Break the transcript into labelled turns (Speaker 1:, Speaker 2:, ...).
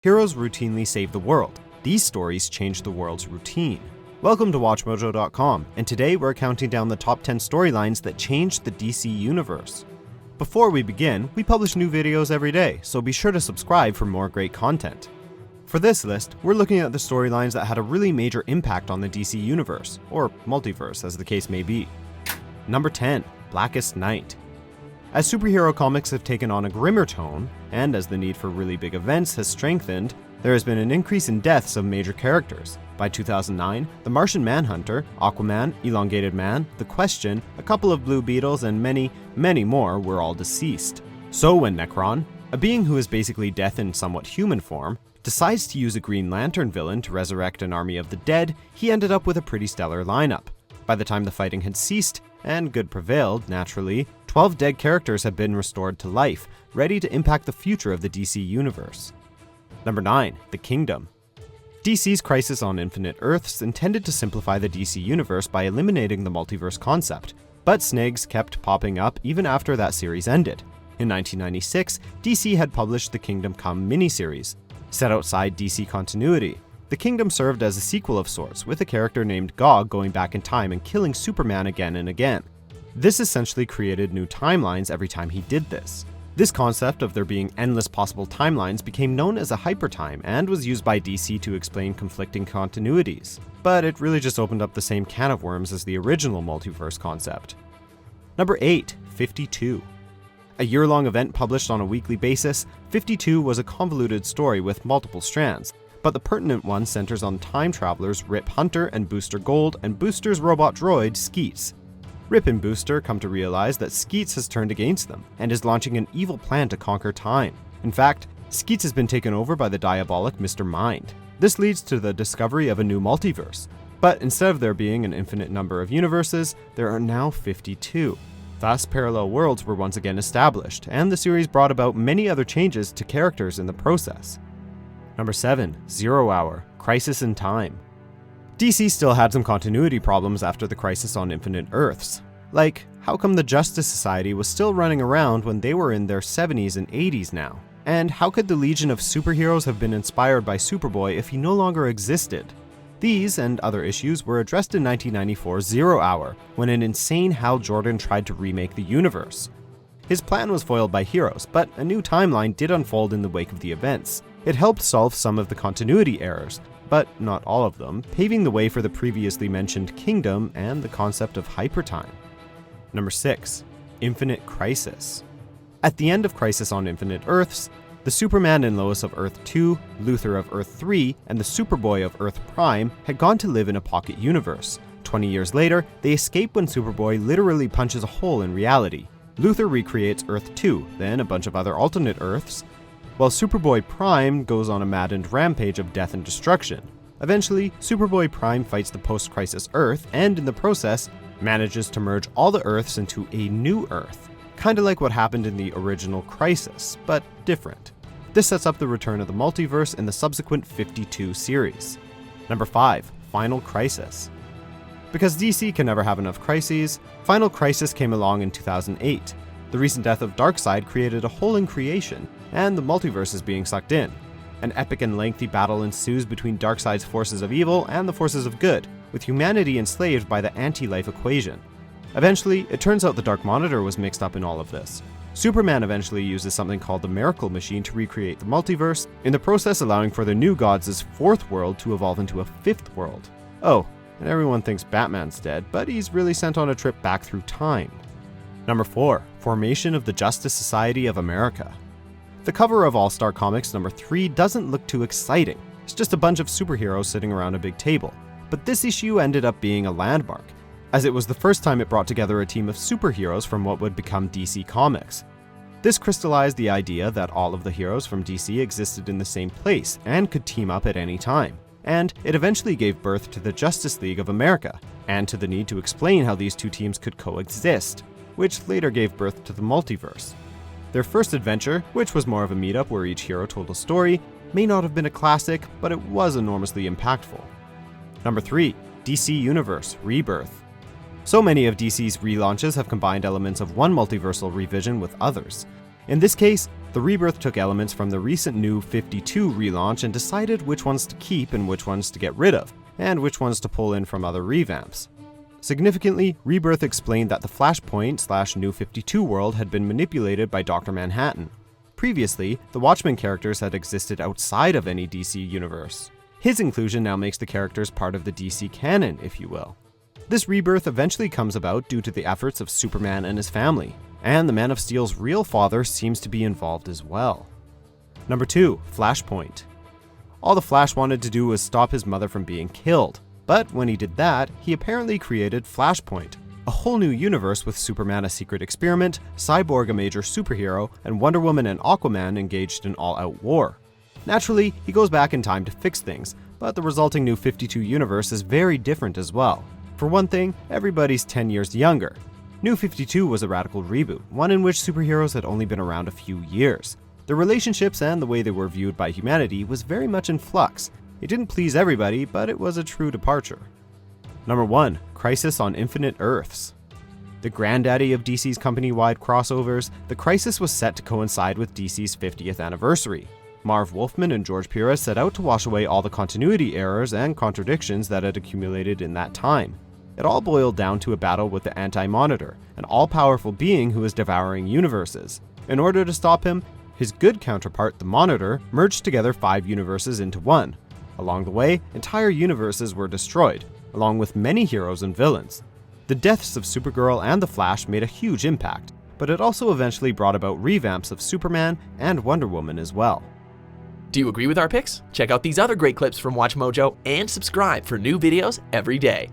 Speaker 1: Heroes routinely save the world. These stories change the world's routine. Welcome to WatchMojo.com, and today we're counting down the top 10 storylines that changed the DC universe. Before we begin, we publish new videos every day, so be sure to subscribe for more great content. For this list, we're looking at the storylines that had a really major impact on the DC universe, or multiverse as the case may be. Number 10, Blackest Night. As superhero comics have taken on a grimmer tone, and as the need for really big events has strengthened, there has been an increase in deaths of major characters. By 2009, the Martian Manhunter, Aquaman, Elongated Man, The Question, a couple of Blue Beetles, and many, many more were all deceased. So when Necron, a being who is basically death in somewhat human form, decides to use a Green Lantern villain to resurrect an army of the dead, he ended up with a pretty stellar lineup. By the time the fighting had ceased, and good prevailed, naturally, 12 dead characters had been restored to life, ready to impact the future of the DC universe. Number 9, The Kingdom. DC's Crisis on Infinite Earths intended to simplify the DC universe by eliminating the multiverse concept, but snags kept popping up even after that series ended. In 1996, DC had published the Kingdom Come miniseries. Set outside DC continuity, The Kingdom served as a sequel of sorts, with a character named Gog going back in time and killing Superman again and again. This essentially created new timelines every time he did this. This concept of there being endless possible timelines became known as a hypertime and was used by DC to explain conflicting continuities, but it really just opened up the same can of worms as the original multiverse concept. Number 8, 52. A year-long event published on a weekly basis, 52 was a convoluted story with multiple strands, but the pertinent one centers on time travelers Rip Hunter and Booster Gold and Booster's robot droid, Skeets. Rip and Booster come to realize that Skeets has turned against them and is launching an evil plan to conquer time. In fact, Skeets has been taken over by the diabolic Mr. Mind. This leads to the discovery of a new multiverse, but instead of there being an infinite number of universes, there are now 52. Thus, parallel worlds were once again established, and the series brought about many other changes to characters in the process. Number 7, 0 Hour, Crisis in Time. DC still had some continuity problems after the Crisis on Infinite Earths. Like, how come the Justice Society was still running around when they were in their 70s and 80s now? And how could the Legion of Superheroes have been inspired by Superboy if he no longer existed? These and other issues were addressed in 1994's 0 Hour, when an insane Hal Jordan tried to remake the universe. His plan was foiled by Heroes, but a new timeline did unfold in the wake of the events. It helped solve some of the continuity errors, but not all of them, paving the way for the previously mentioned Kingdom and the concept of hypertime. Number 6, Infinite Crisis. At the end of Crisis on Infinite Earths, the Superman and Lois of Earth 2, Luthor of Earth 3, and the Superboy of Earth Prime had gone to live in a pocket universe. 20 years later, they escape when Superboy literally punches a hole in reality. Luthor recreates Earth 2, then a bunch of other alternate Earths, while Superboy Prime goes on a maddened rampage of death and destruction. Eventually, Superboy Prime fights the post-crisis Earth, and in the process, manages to merge all the Earths into a new Earth. Kinda like what happened in the original Crisis, but different. This sets up the return of the multiverse in the subsequent 52 series. Number 5, Final Crisis. Because DC can never have enough crises, Final Crisis came along in 2008. The recent death of Darkseid created a hole in creation, and the multiverse is being sucked in. An epic and lengthy battle ensues between Darkseid's forces of evil and the forces of good, with humanity enslaved by the anti-life equation. Eventually, it turns out the Dark Monitor was mixed up in all of this. Superman eventually uses something called the Miracle Machine to recreate the multiverse, in the process allowing for the new gods' fourth world to evolve into a fifth world. Oh, and everyone thinks Batman's dead, but he's really sent on a trip back through time. Number 4, Formation of the Justice Society of America. The cover of All-Star Comics number 3 doesn't look too exciting. It's just a bunch of superheroes sitting around a big table. But this issue ended up being a landmark, as it was the first time it brought together a team of superheroes from what would become DC Comics. This crystallized the idea that all of the heroes from DC existed in the same place and could team up at any time. And it eventually gave birth to the Justice League of America, and to the need to explain how these two teams could coexist, which later gave birth to the multiverse. Their first adventure, which was more of a meetup where each hero told a story, may not have been a classic, but it was enormously impactful. Number 3, DC Universe, Rebirth. So many of DC's relaunches have combined elements of one multiversal revision with others. In this case, the Rebirth took elements from the recent New 52 relaunch and decided which ones to keep and which ones to get rid of, and which ones to pull in from other revamps. Significantly, Rebirth explained that the Flashpoint / New 52 world had been manipulated by Dr. Manhattan. Previously, the Watchmen characters had existed outside of any DC universe. His inclusion now makes the characters part of the DC canon, if you will. This rebirth eventually comes about due to the efforts of Superman and his family, and the Man of Steel's real father seems to be involved as well. Number 2, Flashpoint. All the Flash wanted to do was stop his mother from being killed, but when he did that, he apparently created Flashpoint, a whole new universe with Superman a secret experiment, Cyborg a major superhero, and Wonder Woman and Aquaman engaged in all-out war. Naturally, he goes back in time to fix things, but the resulting New 52 universe is very different as well. For one thing, everybody's 10 years younger. New 52 was a radical reboot, one in which superheroes had only been around a few years. Their relationships and the way they were viewed by humanity was very much in flux. It didn't please everybody, but it was a true departure. Number 1, Crisis on Infinite Earths. The granddaddy of DC's company-wide crossovers, the Crisis was set to coincide with DC's 50th anniversary. Marv Wolfman and George Pires set out to wash away all the continuity errors and contradictions that had accumulated in that time. It all boiled down to a battle with the Anti-Monitor, an all-powerful being who was devouring universes. In order to stop him, his good counterpart, the Monitor, merged together 5 universes into one. Along the way, entire universes were destroyed, along with many heroes and villains. The deaths of Supergirl and the Flash made a huge impact, but it also eventually brought about revamps of Superman and Wonder Woman as well.
Speaker 2: Do you agree with our picks? Check out these other great clips from WatchMojo and subscribe for new videos every day.